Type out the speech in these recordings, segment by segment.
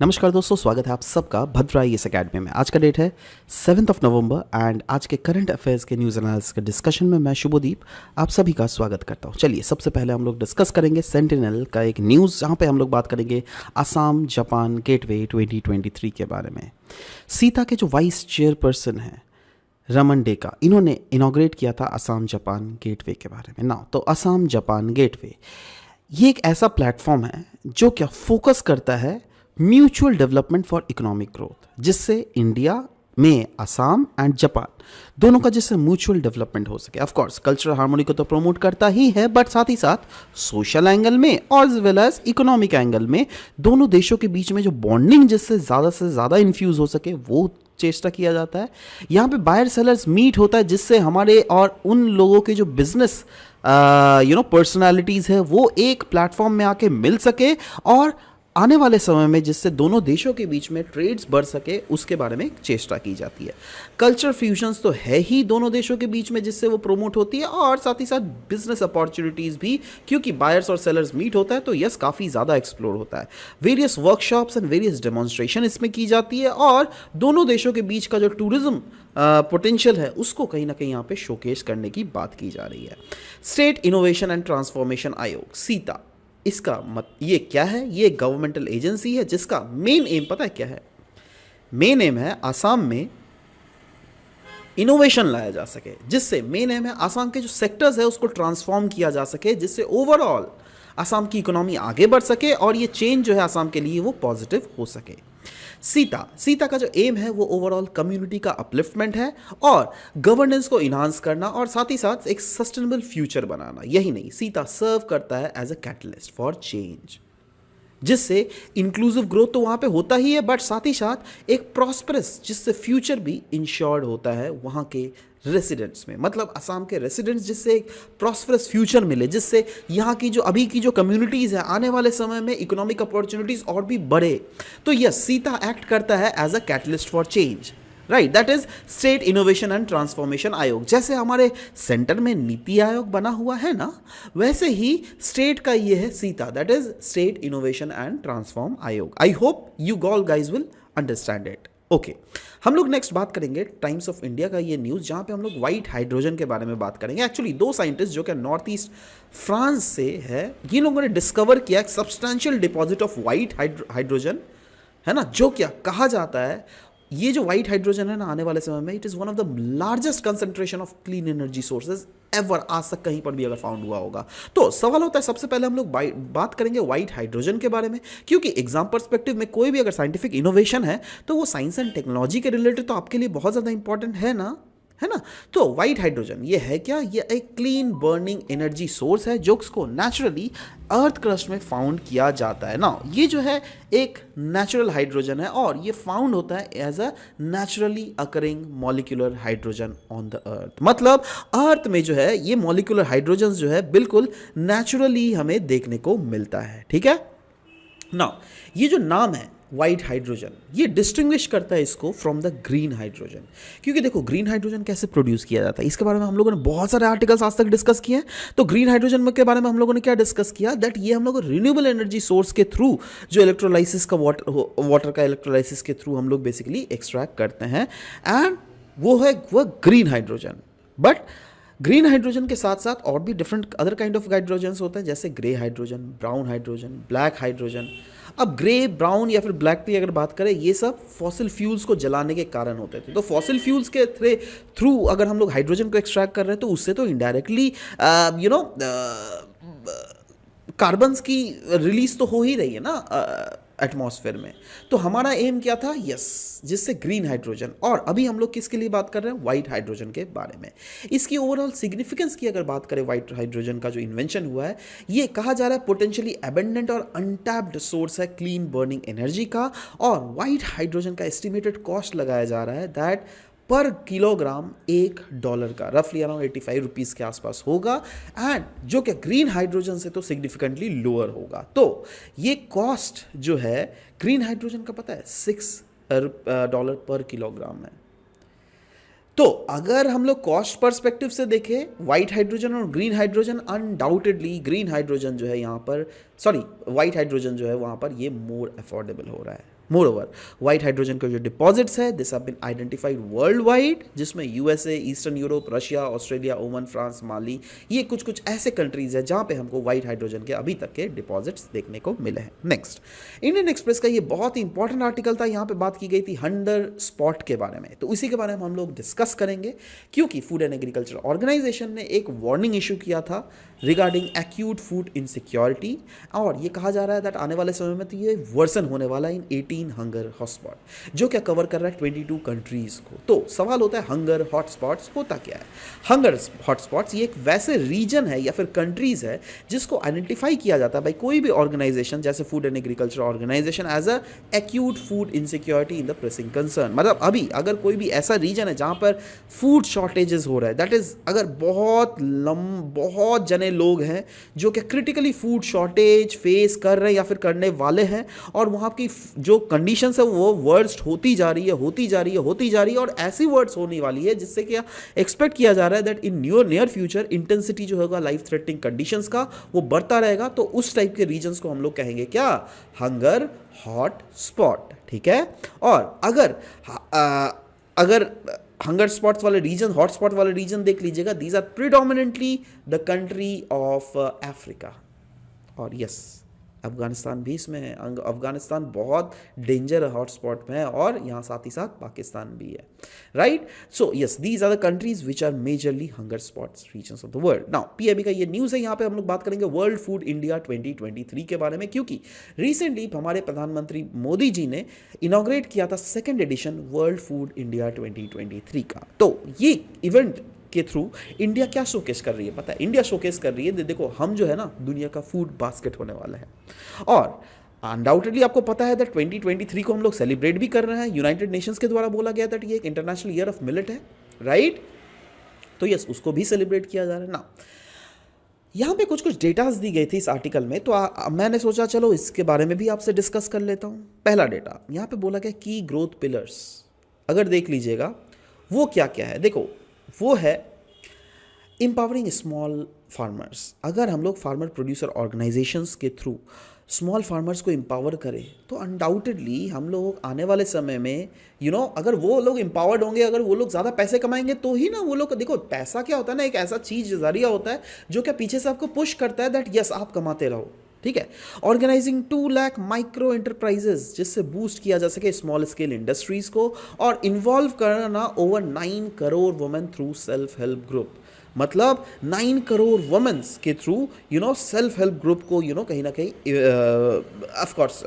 नमस्कार दोस्तों, स्वागत है आप सबका भद्रा IAS अकेडमी में। आज का डेट है 7 नवंबर एंड आज के करंट अफेयर्स के न्यूज़ एनालिसिस के डिस्कशन में मैं शुभदीप आप सभी का स्वागत करता हूं। चलिए, सबसे पहले हम लोग डिस्कस करेंगे सेंटिनल का एक न्यूज़, जहां पे हम लोग बात करेंगे आसाम जापान गेटवे 2023 के बारे में। सीता के जो वाइस चेयरपर्सन हैं रमन डेका, इन्होंने इनॉग्रेट किया था आसाम जापान गेटवे के बारे में। ना तो आसाम जापान गेटवे ये एक ऐसा प्लेटफॉर्म है जो क्या फोकस करता है mutual development for economic growth, जिससे इंडिया में आसाम एंड जापान दोनों का जिससे म्यूचुअल डेवलपमेंट हो सके। ऑफ कोर्स कल्चरल हार्मोनी को तो प्रमोट करता ही है, बट साथ ही साथ सोशल एंगल में और as well as economic angle में दोनों देशों के बीच में जो बॉन्डिंग जिससे ज़्यादा से ज़्यादा इन्फ्यूज़ हो सके वो चेष्टा किया जाता है। यहाँ पे बायर सेलर्स मीट होता है, जिससे हमारे और उन लोगों के जो बिजनेस पर्सनालिटीज़ है वो एक प्लेटफॉर्म में आके मिल सके और आने वाले समय में जिससे दोनों देशों के बीच में ट्रेड्स बढ़ सके उसके बारे में चेष्टा की जाती है। कल्चर फ्यूजन्स तो है ही दोनों देशों के बीच में जिससे वो प्रमोट होती है, और साथ ही साथ बिजनेस अपॉर्चुनिटीज़ भी, क्योंकि बायर्स और सेलर्स मीट होता है तो यस काफ़ी ज़्यादा एक्सप्लोर होता है। Various workshops and various demonstration इसमें की जाती है और दोनों देशों के बीच का जो टूरिज्म पोटेंशियल है उसको कहीं ना कहीं यहाँ पे शोकेस करने की बात की जा रही है। स्टेट इनोवेशन एंड ट्रांसफॉर्मेशन आयोग सीता, इसका ये क्या है? ये गवर्नमेंटल एजेंसी है जिसका मेन एम पता है क्या है? मेन एम है आसाम में इनोवेशन लाया जा सके, जिससे मेन एम है आसाम के जो सेक्टर्स है उसको ट्रांसफॉर्म किया जा सके, जिससे ओवरऑल आसाम की इकोनॉमी आगे बढ़ सके और ये चेंज जो है आसाम के लिए वो पॉजिटिव हो सके। सीता का जो एम है वो ओवरऑल कम्युनिटी का अपलिफ्टमेंट है और गवर्नेंस को इन्हांस करना और साथ ही साथ एक सस्टेनेबल फ्यूचर बनाना। यही नहीं, सीता सर्व करता है as a catalyst for change, जिससे इंक्लूसिव ग्रोथ तो वहाँ पे होता ही है, बट साथ ही साथ एक प्रॉस्परस जिससे फ्यूचर भी इंश्योर्ड होता है वहाँ के रेसिडेंट्स में, मतलब असम के रेसिडेंट्स, जिससे एक प्रॉस्परस फ्यूचर मिले, जिससे यहाँ की जो अभी की जो कम्युनिटीज़ है आने वाले समय में इकोनॉमिक अपॉर्चुनिटीज़ और भी बढ़े। तो यस, सीता एक्ट करता है as a catalyst for change, right. That is state innovation and transformation Aayog. जैसे हमारे सेंटर में नीति आयोग बना हुआ है ना, वैसे ही स्टेट का ये है SITA, that is state innovation and transform Aayog. I hope you all guys will understand it. Okay, हम लोग नेक्स्ट बात करेंगे टाइम्स ऑफ इंडिया का ये न्यूज़, जहाँ पे हम लोग व्हाइट हाइड्रोजन के बारे में बात करेंगे। एक्चुअली दो साइंटिस्ट जो कि नॉर्थ ईस्ट फ्रांस से है, ये लोगों ने डिस्कवर किया एक substantial deposit of white hydrogen, है ना, जो क्या कहा जाता है ये जो व्हाइट हाइड्रोजन है ना आने वाले समय में it is one of the largest concentration of clean energy sources ever, आज तक कहीं पर भी अगर फाउंड हुआ होगा। तो सवाल होता है, सबसे पहले हम लोग बात करेंगे व्हाइट हाइड्रोजन के बारे में, क्योंकि एग्जाम पर्सपेक्टिव में कोई भी अगर साइंटिफिक इनोवेशन है तो वो साइंस एंड टेक्नोलॉजी के रिलेटेड तो आपके लिए बहुत ज़्यादा इंपॉर्टेंट है ना, है ना। तो व्हाइट हाइड्रोजन ये है क्या? ये एक क्लीन बर्निंग एनर्जी सोर्स है जो उसको नेचुरली अर्थ क्रस्ट में फाउंड किया जाता है ना। ये जो है एक नेचुरल हाइड्रोजन है और ये फाउंड होता है as a naturally occurring molecular hydrogen on the earth. मतलब अर्थ में जो है ये मॉलिक्यूलर हाइड्रोजन जो है बिल्कुल नेचुरली हमें देखने को मिलता है, ठीक है ना। ये जो नाम है व्हाइट हाइड्रोजन, ये डिस्टिंग्विश करता है इसको फ्रॉम द ग्रीन हाइड्रोजन, क्योंकि देखो ग्रीन हाइड्रोजन कैसे प्रोड्यूस किया जाता है इसके बारे में हम लोगों ने बहुत सारे आर्टिकल्स आज तक डिस्कस किए हैं। तो ग्रीन हाइड्रोजन के बारे में हम लोगों ने क्या डिस्कस किया, दैट ये हम लोग रिन्यूएबल एनर्जी सोर्स के थ्रू जो इलेक्ट्रोलाइसिस का वाटर का इलेक्ट्रोलाइसिस के थ्रू हम लोग बेसिकली एक्सट्रैक्ट करते हैं, एंड वो है वह green hydrogen. But green hydrogen के साथ साथ और भी different other kind of hydrogen होते हैं, जैसे grey hydrogen, brown hydrogen, black hydrogen. अब ग्रे, ब्राउन या फिर ब्लैक की अगर बात करें, ये सब फॉसिल फ्यूल्स को जलाने के कारण होते थे। तो फॉसिल फ्यूल्स के थ्रू अगर हम लोग हाइड्रोजन को एक्सट्रैक्ट कर रहे हैं तो उससे तो इनडायरेक्टली कार्बन्स की रिलीज तो हो ही रही है ना एटमॉस्फेयर में। तो हमारा एम क्या था? यस, जिससे ग्रीन हाइड्रोजन। और अभी हम लोग किसके लिए बात कर रहे हैं? व्हाइट हाइड्रोजन के बारे में। इसकी ओवरऑल सिग्निफिकेंस की अगर बात करें, व्हाइट हाइड्रोजन का जो इन्वेंशन हुआ है, ये कहा जा रहा है पोटेंशियली एबंडेंट और अनटैप्ड सोर्स है क्लीन बर्निंग एनर्जी का। और व्हाइट हाइड्रोजन का एस्टिमेटेड कॉस्ट लगाया जा रहा है दैट पर किलोग्राम $1 का, रफली अराउंड 85 रुपीज़ के आसपास होगा, एंड जो कि ग्रीन हाइड्रोजन से तो सिग्निफिकेंटली लोअर होगा। तो ये कॉस्ट जो है ग्रीन हाइड्रोजन का पता है $6 पर किलोग्राम है। तो अगर हम लोग कॉस्ट पर्सपेक्टिव से देखें व्हाइट हाइड्रोजन और green hydrogen, undoubtedly green hydrogen जो है यहाँ पर, सॉरी व्हाइट हाइड्रोजन जो है वहाँ पर ये मोर अफोर्डेबल हो रहा है। मोर ओवर व्हाइट हाइड्रोजन के जो डिपॉजिट्स है this have been identified worldwide, जिसमें USA, eastern Europe, Russia, Australia, Oman, France, Mali, ये कुछ कुछ ऐसे कंट्रीज है जहां पे हमको व्हाइट हाइड्रोजन के अभी तक के डिपॉजिट्स देखने को मिले हैं। नेक्स्ट, इंडियन एक्सप्रेस का ये बहुत ही इंपॉर्टेंट आर्टिकल था, यहाँ पे बात की गई थी हंगर स्पॉट के बारे में, तो उसी के बारे में हम लोग डिस्कस करेंगे, क्योंकि फूड एंड एग्रीकल्चर ऑर्गेनाइजेशन ने एक वार्निंग इशू किया था रिगार्डिंग एक्यूट फूड इनसिक्योरिटी, और ये कहा जा रहा है दैट आने वाले समय में तो ये वर्सन होने वाला है इन 18 हंगर हॉटस्पॉट, जो क्या कवर कर रहा है 22 कंट्रीज को। तो सवाल होता है हंगर हॉटस्पॉट्स होता क्या है? हंगर हॉटस्पॉट्स ये एक वैसे रीजन है या फिर कंट्रीज है जिसको आइडेंटिफाई किया जाता है भाई कोई भी ऑर्गेनाइजेशन जैसे food and agriculture organization as a acute food insecurity in the pressing concern. मतलब अभी अगर कोई भी ऐसा रीजन है जहां पर फूड शॉर्टेजेस हो रहा है, दैट इज अगर बहुत जने लोग हैं जो कि क्रिटिकली फूड शॉर्टेज फेस कर रहे हैं या फिर करने वाले हैं, और वहां की जो कंडीशंस है वो वर्स्ट होती जा रही है, और ऐसी वर्ड्स होने वाली है जिससे क्या एक्सपेक्ट किया जा रहा है that in near future intensity जो होगा लाइफ थ्रेटनिंग कंडीशंस का वो बढ़ता रहेगा। तो उस टाइप के रीजन्स को हम लोग कहेंगे क्या? Hunger hot spot. ठीक है, और अगर हंगर स्पॉट्स वाले रीजन, हॉट स्पॉट वाले रीजन देख लीजिएगा, these are predominantly the country of Africa, और यस अफगानिस्तान भी इसमें है। अफगानिस्तान बहुत डेंजर हॉटस्पॉट में है, और यहाँ साथ ही साथ पाकिस्तान भी है, right? So yes these are the countries which are majorly hunger spots regions of the world. Now PME का ये न्यूज़ है, यहाँ पे हम लोग बात करेंगे वर्ल्ड फूड इंडिया 2023 के बारे में, क्योंकि रिसेंटली हमारे प्रधानमंत्री मोदी जी ने इनॉग्रेट किया था second edition world food India 2023 का। तो ये इवेंट के थ्रू इंडिया क्या शोकेस कर रही है पता है? इंडिया शोकेस कर रही है देखो हम जो है ना दुनिया का फूड बास्केट होने वाला है, और अनडाउटेडली आपको पता है दैट 2023 को हम लोग सेलिब्रेट भी कर रहे हैं। यूनाइटेड नेशंस के द्वारा बोला गया दैट ये एक इंटरनेशनल ईयर ऑफ मिलेट है, राइट? तो यस उसको भी सेलिब्रेट किया जा रहा है ना। यहाँ पे कुछ डेटाज दी गई थी इस आर्टिकल में, तो मैंने सोचा चलो इसके बारे में भी आपसे डिस्कस कर लेता हूँ। पहला डेटा यहाँ पे बोला गया की ग्रोथ पिलर्स, अगर देख लीजिएगा वो क्या क्या है, देखो वो है एम्पावरिंग स्मॉल फार्मर्स। अगर हम लोग फार्मर प्रोड्यूसर ऑर्गेनाइजेशंस के थ्रू स्मॉल फार्मर्स को एम्पावर करें तो अनडाउटेडली हम लोग आने वाले समय में अगर वो लोग एम्पावर्ड होंगे, अगर वो लोग ज़्यादा पैसे कमाएंगे तो ही ना वो लोग, देखो पैसा क्या होता है ना, एक ऐसा चीज़ जरिया होता है जो क्या पीछे से आपको पुश करता है दैट यस आप कमाते रहो। ठीक है, ऑर्गेनाइजिंग 2 लाख माइक्रो एंटरप्राइजेस जिससे बूस्ट किया जा सके स्मॉल स्केल इंडस्ट्रीज को, और इन्वॉल्व करना over 9 crore women through self help group. मतलब 9 करोड़ वुमेन्स के थ्रू सेल्फ हेल्प ग्रुप को कहीं ना कहीं ऑफ कोर्स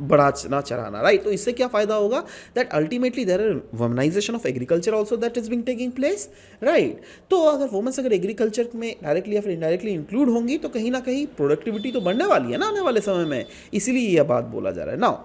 बढ़ाना चढ़ाना, राइट? तो इससे क्या फायदा होगा that ultimately there are womanisation of agriculture also that is being taking place, right? तो अगर वुमेन्स अगर एग्रीकल्चर में डायरेक्टली या फिर इनडायरेक्टली इंक्लूड होंगी तो कहीं ना कहीं प्रोडक्टिविटी तो बढ़ने वाली है ना आने वाले समय में, इसीलिए यह बात बोला जा रहा है। नाउ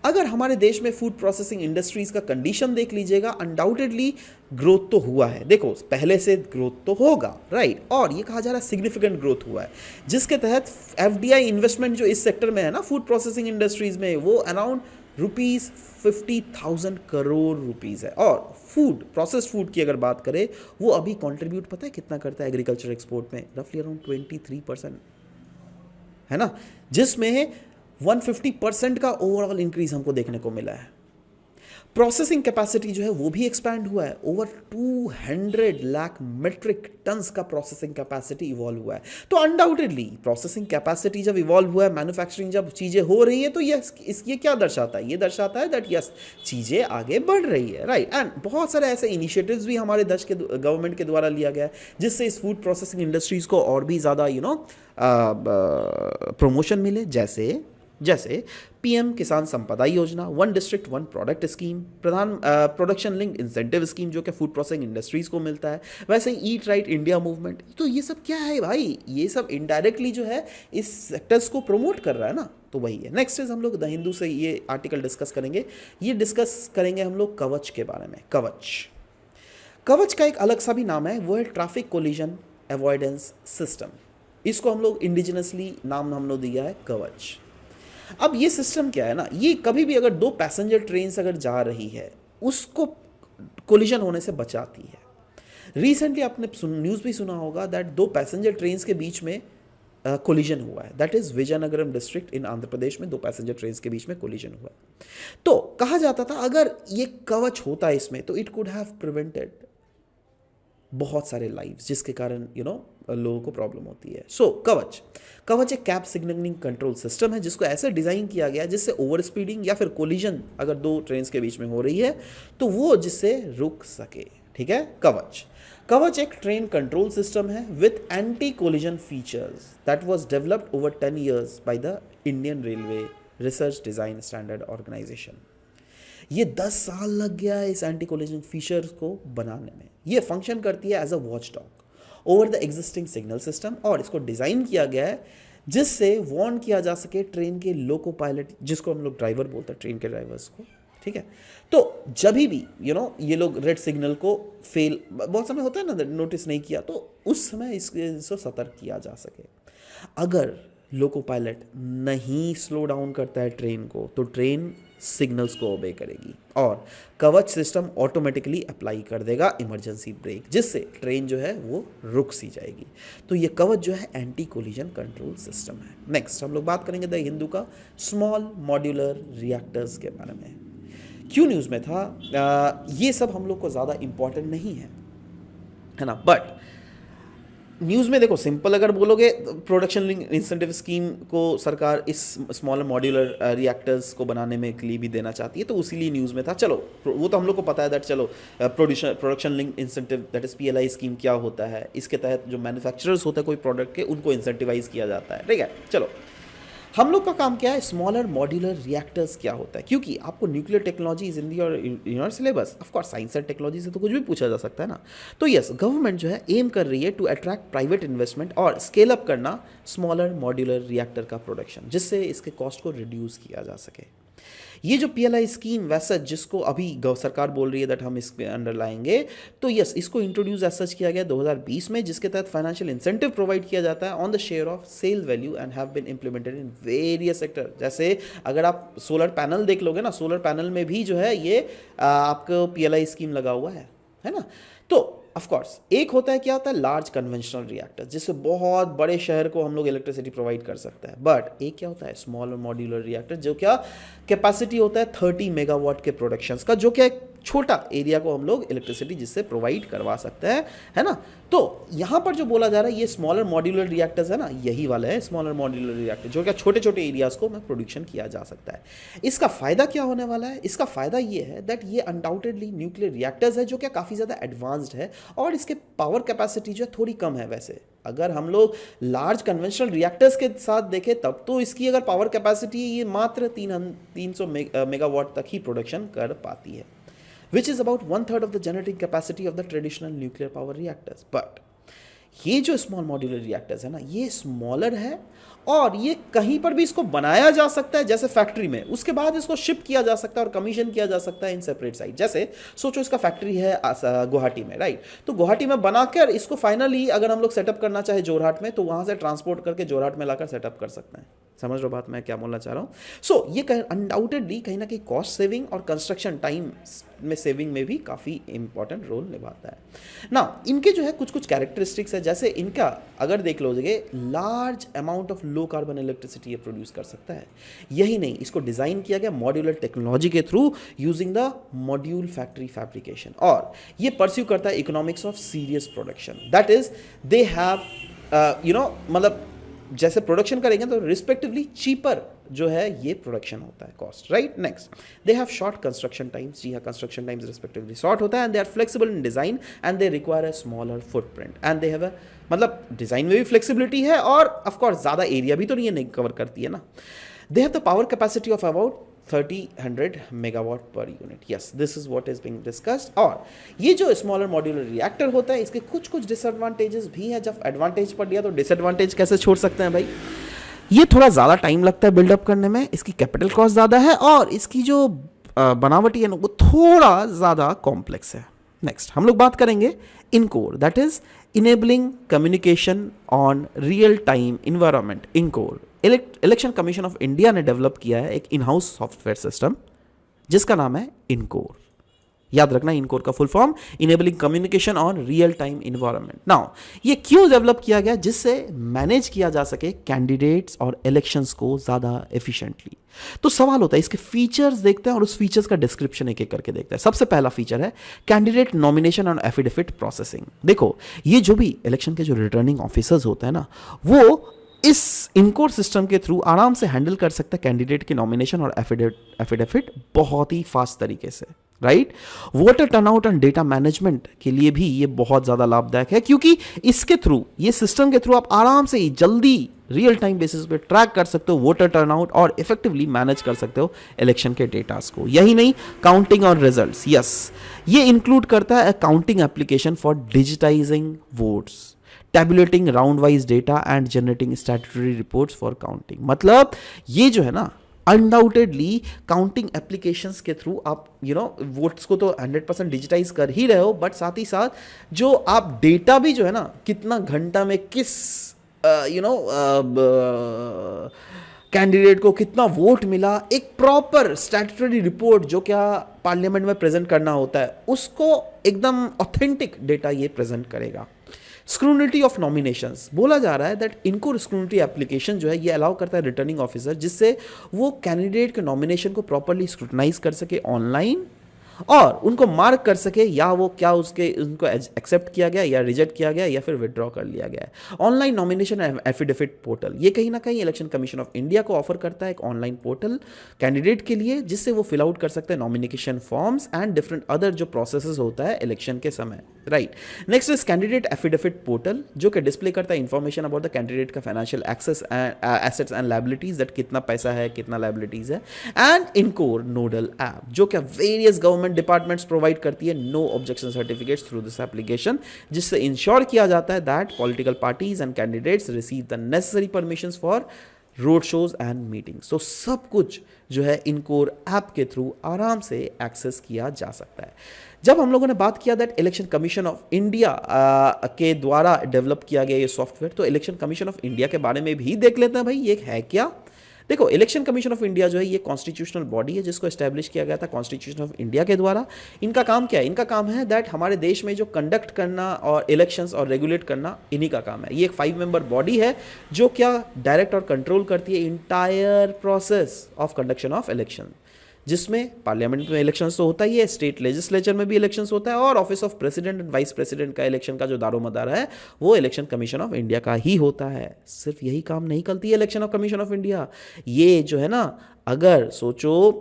अगर हमारे देश में फूड प्रोसेसिंग इंडस्ट्रीज का कंडीशन देख लीजिएगा, अनडाउटेडली ग्रोथ तो हुआ है, देखो पहले से ग्रोथ तो होगा, राइट? और ये कहा जा रहा है सिग्निफिकेंट ग्रोथ हुआ है, जिसके तहत एफडीआई इन्वेस्टमेंट जो इस सेक्टर में है ना फूड प्रोसेसिंग इंडस्ट्रीज में वो अराउंड ₹50,000 करोड़ रुपीज़ है। और फूड प्रोसेस्ड फूड की अगर बात करें वो अभी कंट्रीब्यूट पता है कितना करता है एग्रीकल्चर एक्सपोर्ट में? रफली अराउंड 23% है ना, जिसमें 150% का ओवरऑल इंक्रीज हमको देखने को मिला है। प्रोसेसिंग कैपेसिटी जो है वो भी एक्सपैंड हुआ है, ओवर 200 लाख मेट्रिक टन्स का प्रोसेसिंग कैपेसिटी इवॉल्व हुआ है। तो अनडाउटेडली प्रोसेसिंग कैपेसिटी जब इवॉल्व हुआ है, मैन्युफैक्चरिंग जब चीज़ें हो रही है, तो ये क्या दर्शाता है? ये दर्शाता है दैट यस चीज़ें आगे बढ़ रही है, राइट? एंड बहुत सारे ऐसे इनिशिएटिव्स भी हमारे देश के गवर्नमेंट के द्वारा लिया गया है जिससे इस फूड प्रोसेसिंग इंडस्ट्रीज को और भी ज़्यादा प्रमोशन मिले, जैसे पीएम किसान संपदा योजना, 1 डिस्ट्रिक्ट 1 प्रोडक्ट स्कीम, प्रधान प्रोडक्शन लिंक इंसेंटिव स्कीम जो कि फूड प्रोसेसिंग इंडस्ट्रीज को मिलता है, वैसे ही ईट राइट इंडिया मूवमेंट। तो ये सब क्या है भाई? ये सब इनडायरेक्टली जो है इस सेक्टर्स को प्रमोट कर रहा है ना, तो वही है। नेक्स्ट इज हम लोग द हिंदू से ये आर्टिकल डिस्कस करेंगे। ये डिस्कस करेंगे हम लोग कवच के बारे में। कवच का एक अलग सा भी नाम है, वो है ट्रैफिक कोलिजन अवॉइडेंस सिस्टम। इसको हम लोग इंडिजिनसली नाम हम लोग दिया है कवच। अब ये सिस्टम क्या है ना, ये कभी भी अगर 2 पैसेंजर ट्रेन अगर जा रही है उसको कोलिजन होने से बचाती है। रिसेंटली आपने न्यूज़ भी सुना होगा दैट 2 पैसेंजर ट्रेन के बीच में कोलिजन हुआ है, that is Vizianagaram district in Andhra Pradesh में दो पैसेंजर ट्रेन के बीच में कोलिजन हुआ है। तो कहा जाता था अगर ये कवच होता है इसमें तो इट कुड हैव प्रिवेंटेड बहुत सारे लाइव्स, जिसके कारण लोगों को प्रॉब्लम होती है। सो कवच एक कैब सिग्नलिंग कंट्रोल सिस्टम है जिसको ऐसे डिज़ाइन किया गया है जिससे ओवर स्पीडिंग या फिर कोलिजन अगर दो ट्रेन के बीच में हो रही है तो वो जिससे रुक सके। ठीक है, कवच एक ट्रेन कंट्रोल सिस्टम है with anti collision features that was developed over 10 years by the Indian railway research design standard organization. ये 10 साल लग गया है इस एंटी कोलिजन फीचर को बनाने में। ये फंक्शन करती है as a watch dog over the existing signal system और इसको डिज़ाइन किया गया है जिससे वार्न किया जा सके ट्रेन के लोको पायलट, जिसको हम लोग ड्राइवर बोलते हैं, ट्रेन के ड्राइवर्स को। ठीक है, तो जब भी ये लोग रेड सिग्नल को फेल बहुत समय होता है ना, नोटिस नहीं किया, तो उस समय इसको सतर्क किया जा सके। अगर लोको पायलट नहीं स्लो डाउन करता है ट्रेन को तो ट्रेन सिग्नल्स को ओबे करेगी और कवच सिस्टम ऑटोमेटिकली अप्लाई कर देगा इमरजेंसी ब्रेक, जिससे ट्रेन जो है वो रुक सी जाएगी। तो ये कवच जो है एंटी कोलिजन कंट्रोल सिस्टम है। नेक्स्ट हम लोग बात करेंगे द हिंदू का स्मॉल मॉड्यूलर रिएक्टर्स के बारे में। क्यों न्यूज़ में था, ये सब हम लोग को ज़्यादा इंपॉर्टेंट नहीं है ना, बट न्यूज़ में देखो सिंपल अगर बोलोगे प्रोडक्शन लिंक इंसेंटिव स्कीम को सरकार इस स्मॉलर मॉड्यूलर रिएक्टर्स को बनाने में के लिए भी देना चाहती है, तो उसीलिए न्यूज़ में था। चलो वो तो हम लोग को पता है दैट, चलो production link incentive that is PLI scheme क्या होता है। इसके तहत जो मैन्युफैक्चरर्स होते हैं कोई प्रोडक्ट के, उनको इंसेंटिवाइज किया जाता है। ठीक है, चलो हम लोग का काम क्या है, स्मॉलर मॉड्यूलर रिएक्टर्स क्या होता है, क्योंकि आपको nuclear technology is in your syllabus. Of course science and technology से तो कुछ भी पूछा जा सकता है ना। तो यस, गवर्नमेंट जो है एम कर रही है टू अट्रैक्ट प्राइवेट इन्वेस्टमेंट और स्केल अप करना स्मॉलर मॉड्यूलर रिएक्टर का प्रोडक्शन, जिससे इसके कॉस्ट को रिड्यूस किया जा सके। ये जो PLI स्कीम वैसा जिसको अभी सरकार बोल रही है दैट हम इसके अंडर लाएंगे, तो यस इसको इंट्रोड्यूस एज सच किया गया 2020 में, जिसके तहत फाइनेंशियल इंसेंटिव प्रोवाइड किया जाता है on the share of sale value and have been implemented in various sector. जैसे अगर आप सोलर पैनल देख लोगे ना, सोलर पैनल में भी जो है ये आपको PLI स्कीम लगा हुआ है ना। तो ऑफ कोर्स एक होता है, क्या होता है, लार्ज कन्वेंशनल रिएक्टर, जिससे बहुत बड़े शहर को हम लोग इलेक्ट्रिसिटी प्रोवाइड कर सकते हैं। बट एक क्या होता है, स्मॉल मॉड्यूलर रिएक्टर, जो क्या कैपेसिटी होता है 30 मेगावाट के प्रोडक्शंस का, जो क्या छोटा एरिया को हम लोग इलेक्ट्रिसिटी जिससे प्रोवाइड करवा सकते हैं, है ना। तो यहाँ पर जो बोला जा रहा है ये स्मॉलर मॉड्यूलर रिएक्टर्स है ना, यही वाला है स्मॉलर मॉड्यूलर रिएक्टर, जो क्या छोटे छोटे एरियाज को में प्रोडक्शन किया जा सकता है। इसका फायदा क्या होने वाला है, इसका फायदा ये है दैट ये अनडाउटेडली न्यूक्लियर रिएक्टर्स है जो क्या काफ़ी ज़्यादा एडवांस्ड है और इसके पावर कैपेसिटी जो है थोड़ी कम है। वैसे अगर हम लोग लार्ज कन्वेंशनल रिएक्टर्स के साथ देखें तब तो इसकी अगर पावर कैपेसिटी ये मात्र 300 मेगावाट तक ही प्रोडक्शन कर पाती है, which is about 1/3 of the generating capacity of the traditional nuclear power reactors. But ये जो स्मॉल मॉड्यूलर रिएक्टर्स है ना, ये स्मॉलर है और ये कहीं पर भी इसको बनाया जा सकता है, जैसे फैक्ट्री में, उसके बाद इसको शिप किया जा सकता है और कमीशन किया जा सकता है इन सेपरेट साइट। जैसे सोचो इसका फैक्ट्री है गुवाहाटी में, राइट, तो गुवाहाटी में बनाकर इसको फाइनली अगर हम लोग सेटअप करना चाहे जोरहाट में, तो वहाँ से ट्रांसपोर्ट करके जोरहाट में लाकर सेटअप कर सकते हैं। समझ रहे हो बात मैं क्या बोलना चाह रहा हूँ। सो ये अनडाउटेडली कहीं ना कहीं कॉस्ट सेविंग और कंस्ट्रक्शन टाइम में सेविंग में भी काफ़ी इंपॉर्टेंट रोल निभाता है ना। इनके जो है कुछ कुछ कैरेक्टरिस्टिक्स है, जैसे इनका अगर देख लोगे large amount of low carbon electricity ये प्रोड्यूस कर सकता है। यही नहीं, इसको डिज़ाइन किया गया मॉड्यूलर टेक्नोलॉजी के through using the module factory fabrication, और ये परस्यू करता है economics of serious production, that is they have मतलब जैसे प्रोडक्शन करेंगे तो रिस्पेक्टिवली चीपर जो है ये प्रोडक्शन होता है cost, right. Next, they have short construction times, जी हाँ कंस्ट्रक्शन टाइम्स रिस्पेक्टिवली शॉर्ट होता है, and they are flexible in design and they require a smaller footprint and they have a, मतलब डिजाइन में भी फ्लेक्सिबिलिटी है और ऑफकोर्स ज़्यादा एरिया भी तो नहीं कवर करती है ना। They have the power capacity of about 30-100 megawatt per unit. Yes, this is what is being discussed. और ये जो स्मॉलर मॉड्यूलर रिएक्टर होता है इसके कुछ कुछ डिसएडवांटेजेस भी हैं। जब एडवांटेज पढ़ लिया तो डिसएडवांटेज कैसे छोड़ सकते हैं भाई। ये थोड़ा ज़्यादा टाइम लगता है बिल्डअप करने में, इसकी कैपिटल कॉस्ट ज़्यादा है और इसकी जो बनावटी है ना वो थोड़ा ज़्यादा कॉम्प्लेक्स है। नेक्स्ट हम लोग बात करेंगे encore, that is enabling communication on real time environment. Encore election commission of India ने डेवलप किया है एक इन हाउस सॉफ्टवेयर सिस्टम जिसका नाम है इनकोर। याद रखना इनकोर का full form enabling communication on real time environment. Now ये क्यों डेवलप किया गया? जिससे मैनेज किया जा सके कैंडिडेट्स और इलेक्शंस को ज्यादा एफिशिएंटली। तो सवाल होता है, इसके फीचर्स देखते हैं और उस फीचर्स का डिस्क्रिप्शन एक एक करके देखते हैं। सबसे पहला फीचर है कैंडिडेट नॉमिनेशन और एफिडेविट प्रोसेसिंग। देखो, ये जो भी इलेक्शन के जो रिटर्निंग ऑफिसर्स होते हैं ना, वो इस इनकोर सिस्टम के थ्रू आराम से हैंडल कर सकते हैं कैंडिडेट की नॉमिनेशन और एफिडेविट बहुत ही फास्ट तरीके से, right. Voter turnout and data management के लिए भी ये बहुत ज्यादा लाभदायक है, क्योंकि इसके थ्रू, ये सिस्टम के थ्रू आप आराम से जल्दी रियल टाइम बेसिस पे ट्रैक कर सकते हो वोटर टर्नआउट और इफेक्टिवली मैनेज कर सकते हो इलेक्शन के डेटास को। यही नहीं, काउंटिंग और रिजल्ट्स, यस, ये इंक्लूड करता है counting application for digitising votes, tabulating round wise data and generating statutory reports for counting। मतलब ये जो है ना, अनडाउटेडली काउंटिंग एप्लीकेशंस के थ्रू आप वोट्स को तो 100% डिजिटाइज कर ही रहे हो, बट साथ ही साथ जो आप डेटा भी जो है ना, कितना घंटा में किस कैंडिडेट को कितना वोट मिला, एक प्रॉपर स्टैट्यूटरी रिपोर्ट जो क्या पार्लियामेंट में प्रेजेंट करना होता है, उसको एकदम ऑथेंटिक डेटा ये प्रेजेंट करेगा। स्क्रूनिटी ऑफ नॉमिनेशंस, बोला जा रहा है दैट इनको स्क्रूनिटी एप्लीकेशन जो है ये अलाउ करता है रिटर्निंग ऑफिसर, जिससे वो कैंडिडेट के नॉमिनेशन को प्रॉपर्ली स्क्रूटनाइज कर सके ऑनलाइन और उनको मार्क कर सके या वो क्या उनको एक्सेप्ट किया गया या रिजेक्ट किया गया या फिर विड्रॉ कर लिया गया है। ऑनलाइन नॉमिनेशन एफिडेविट पोर्टल, ये कहीं ना कहीं इलेक्शन कमीशन ऑफ इंडिया को ऑफर करता है एक ऑनलाइन पोर्टल कैंडिडेट के लिए, जिससे वो फिल आउट कर सकते हैं nomination forms and different other जो प्रोसेसेस होता है इलेक्शन के समय, right. Next is candidate affidavit portal, जो कि डिस्प्ले करता है इंफॉर्मेशन अबाउट द कैंडिडेट का financial access assets and liabilities, that कितना पैसा है, कितना लायबिलिटीज है। एंड इनकोर नोडल ऐप, जो कि वेरियस गवर्नमेंट डिपार्टमेंट्स प्रोवाइड करती है no objection certificates through this application, जिससे इंश्योर किया जाता है that political parties and candidates receive the necessary permissions for road shows and meetings. तो सब कुछ जो है इनकोर ऐप के थ्रू आराम से एक्सेस किया जा सकता है। जब हम लोगों ने बात किया that election commission of India के द्वारा डेवलप किया गया ये सॉफ्टवेयर, तो इलेक्शन कमीशन ऑफ इंडिया के बारे में भी देख लेते हैं भाई, ये है क्या। देखो, इलेक्शन कमीशन ऑफ इंडिया जो है ये कॉन्स्टिट्यूशनल बॉडी है जिसको एस्टैब्लिश किया गया था कॉन्स्टिट्यूशन ऑफ इंडिया के द्वारा। इनका काम क्या है? इनका काम है दैट हमारे देश में जो कंडक्ट करना और इलेक्शंस और रेगुलेट करना, इन्हीं का काम है। ये एक 5 मेंबर बॉडी है जो क्या डायरेक्ट और कंट्रोल करती है entire process of conduction of election, जिसमें पार्लियामेंट में इलेक्शंस तो होता ही है, स्टेट लेजिस्लेचर में भी इलेक्शंस होता है और office of president and vice president का इलेक्शन का जो दारोमदार है वो इलेक्शन कमीशन ऑफ इंडिया का ही होता है। सिर्फ यही काम नहीं करती है election of commission of India, ये जो है ना, अगर सोचो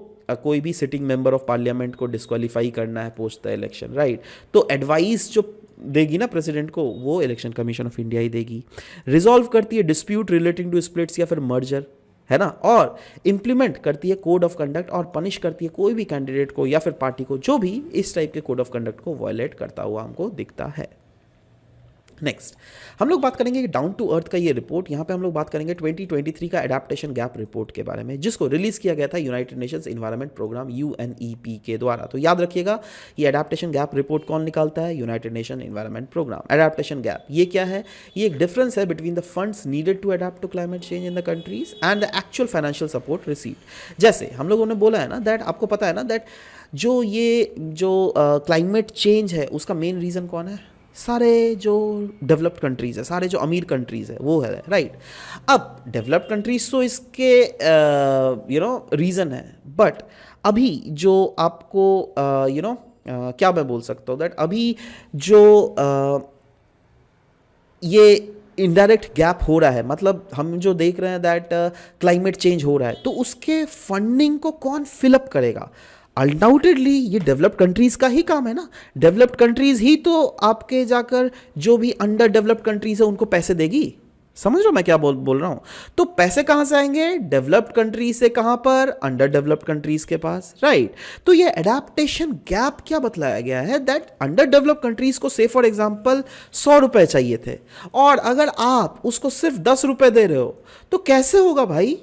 कोई भी सिटिंग मेंबर ऑफ पार्लियामेंट को डिस्क्वालीफाई करना है पोस्ट द इलेक्शन, राइट, तो एडवाइस जो देगी ना प्रेसिडेंट को, वो इलेक्शन कमीशन ऑफ इंडिया ही देगी। रिजॉल्व करती है डिस्प्यूट रिलेटिंग टू स्प्लिट्स या फिर मर्जर, है ना, और इंप्लीमेंट करती है कोड ऑफ कंडक्ट और पनिश करती है कोई भी कैंडिडेट को या फिर पार्टी को जो भी इस टाइप के कोड ऑफ कंडक्ट को वायलेट करता हुआ हमको दिखता है। नेक्स्ट हम लोग बात करेंगे डाउन टू अर्थ का ये रिपोर्ट। यहाँ पे हम लोग बात करेंगे 2023 का एडेप्टेशन गैप रिपोर्ट के बारे में, जिसको रिलीज किया गया था United Nations environment programme UNEP के द्वारा। तो याद रखिएगा, ये एडेप्टेशन गैप रिपोर्ट कौन निकालता है? United Nation environment programme. Adaptation gap ये क्या है? ये एक डिफरेंस है between the funds needed to adapt to climate change in the countries and the actual financial support received. जैसे हम लोगों ने बोला है ना दैट, आपको पता है ना दैट जो क्लाइमेट चेंज है उसका मेन रीजन कौन है? सारे जो डेवलप्ड कंट्रीज है, सारे जो अमीर कंट्रीज है वो है, राइट। अब डेवलप्ड कंट्रीज तो इसके रीजन है, बट अभी जो आपको क्या मैं बोल सकता हूँ दैट अभी जो ये इनडायरेक्ट गैप हो रहा है, मतलब हम जो देख रहे हैं दैट क्लाइमेट चेंज हो रहा है, तो उसके फंडिंग को कौन फिलअप करेगा? अनडाउटेडली ये डेवलप्ड कंट्रीज का ही काम है ना। डेवलप्ड कंट्रीज ही तो आपके जाकर जो भी अंडर डेवलप्ड कंट्रीज है उनको पैसे देगी। समझ रहे हो मैं क्या बोल रहा हूं? तो पैसे कहां से आएंगे? डेवलप्ड कंट्रीज से। कहां पर? अंडर डेवलप्ड कंट्रीज के पास, राइट। तो ये एडेप्टेशन गैप क्या बतलाया गया है दैट अंडर डेवलप्ड कंट्रीज को से फॉर एग्जांपल 100 रुपए चाहिए थे और अगर आप उसको सिर्फ 10 रुपए दे रहे हो तो कैसे होगा भाई?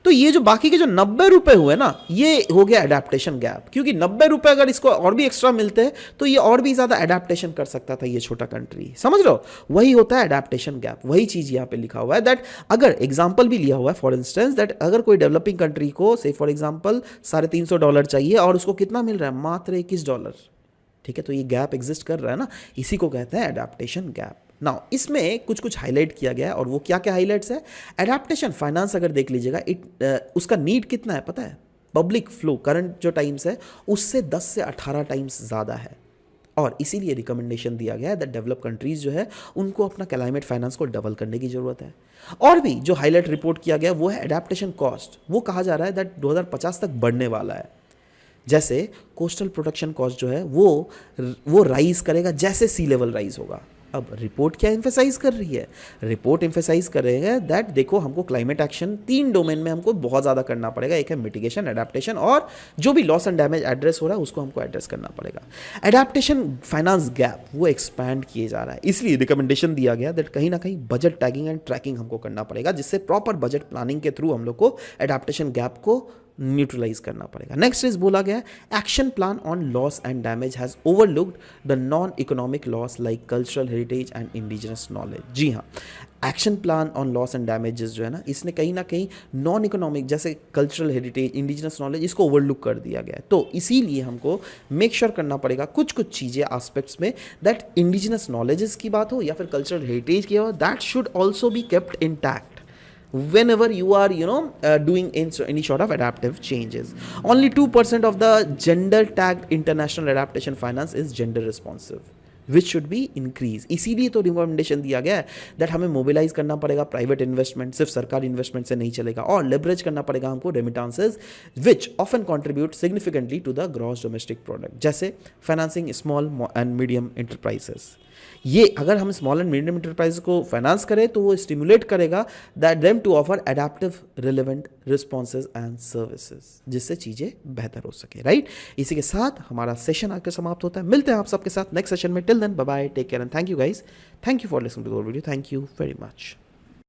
तो ये जो बाकी के जो 90 रुपए हुए ना, ये हो गया एडेप्टेशन गैप, क्योंकि 90 रुपए अगर इसको और भी एक्स्ट्रा मिलते हैं तो ये और भी ज्यादा एडेप्टेशन कर सकता था ये छोटा कंट्री, समझ रहे हो? वही होता है एडेप्टेशन गैप, वही चीज यहाँ पे लिखा हुआ है। दैट अगर एग्जाम्पल भी लिया हुआ है फॉर इंस्टेंस, दैट अगर कोई डेवलपिंग कंट्री को से फॉर एग्जाम्पल $350 चाहिए और उसको कितना मिल रहा है, मात्र $21, ठीक है, तो ये गैप एग्जिस्ट कर रहा है ना, इसी को कहते हैं एडेप्टेशन गैप। नाउ इसमें कुछ कुछ हाईलाइट किया गया है, और वो क्या क्या हाईलाइट्स है? एडेप्टेशन फाइनेंस अगर देख लीजिएगा, उसका नीड कितना है पता है? पब्लिक फ्लो करंट जो टाइम्स है उससे 10 से 18 टाइम्स ज़्यादा है, और इसीलिए रिकमेंडेशन दिया गया है दैट डेवलप कंट्रीज जो है उनको अपना क्लाइमेट फाइनेंस को डबल करने की जरूरत है। और भी जो हाईलाइट रिपोर्ट किया गया वो है एडेप्टेशन कॉस्ट, वो कहा जा रहा है दैट 2050 तक बढ़ने वाला है। जैसे कोस्टल प्रोटेक्शन कॉस्ट जो है वो राइज करेगा जैसे सी लेवल राइज होगा। अब रिपोर्ट क्या एम्फेसाइज कर रही है? रिपोर्ट एम्फेसाइज कर रही है दैट देखो हमको क्लाइमेट एक्शन 3 डोमेन में हमको बहुत ज़्यादा करना पड़ेगा। एक है मिटिगेशन, एडेप्टेशन, और जो भी लॉस एंड डैमेज एड्रेस हो रहा है उसको हमको एड्रेस करना पड़ेगा। एडेप्टेशन फाइनेंस गैप वो एक्सपैंड किए जा रहा है, इसलिए रिकमेंडेशन दिया गया दैट कहीं ना कहीं बजट टैगिंग एंड ट्रैकिंग हमको करना पड़ेगा, जिससे प्रॉपर बजट प्लानिंग के थ्रू हम लोग को एडेप्टेशन गैप को न्यूट्रलाइज करना पड़ेगा। नेक्स्ट इज बोला गया action plan on loss and damage has overlooked the non economic loss like cultural heritage and indigenous knowledge. जी हाँ, action plan on loss and damages जो है ना, इसने कहीं ना कहीं नॉन इकोनॉमिक जैसे कल्चरल हेरिटेज, इंडिजिनस नॉलेज, इसको ओवरलुक कर दिया गया है। तो इसीलिए हमको मेक श्योर करना पड़ेगा कुछ कुछ चीज़ें एस्पेक्ट्स में, दैट इंडिजिनस नॉलेजेस की बात हो या फिर कल्चरल हेरिटेज की हो, that should also be kept intact whenever you are doing any sort of adaptive changes. Only 2% of the gender tagged international adaptation finance is gender responsive, which should be increased. इसीलिए तो recommendation दिया गया है that हमें mobilise करना पड़ेगा private investment, सिर्फ सरकारी इन्वेस्टमेंट से नहीं चलेगा, और लेवरेज करना पड़ेगा हमको remittances which often contribute significantly to the gross domestic product, जैसे financing small and medium enterprises. ये अगर हम स्मॉल एंड मीडियम एंटरप्राइज को फाइनेंस करें तो वो स्टिमुलेट करेगा that them to offer adaptive relevant responses and services, जिससे चीज़ें बेहतर हो सके, राइट। इसी के साथ हमारा सेशन आकर समाप्त होता है। मिलते हैं आप सबके साथ नेक्स्ट सेशन में। Till then bye bye, take care and thank you guys, thank you for listening to the video, thank you very much.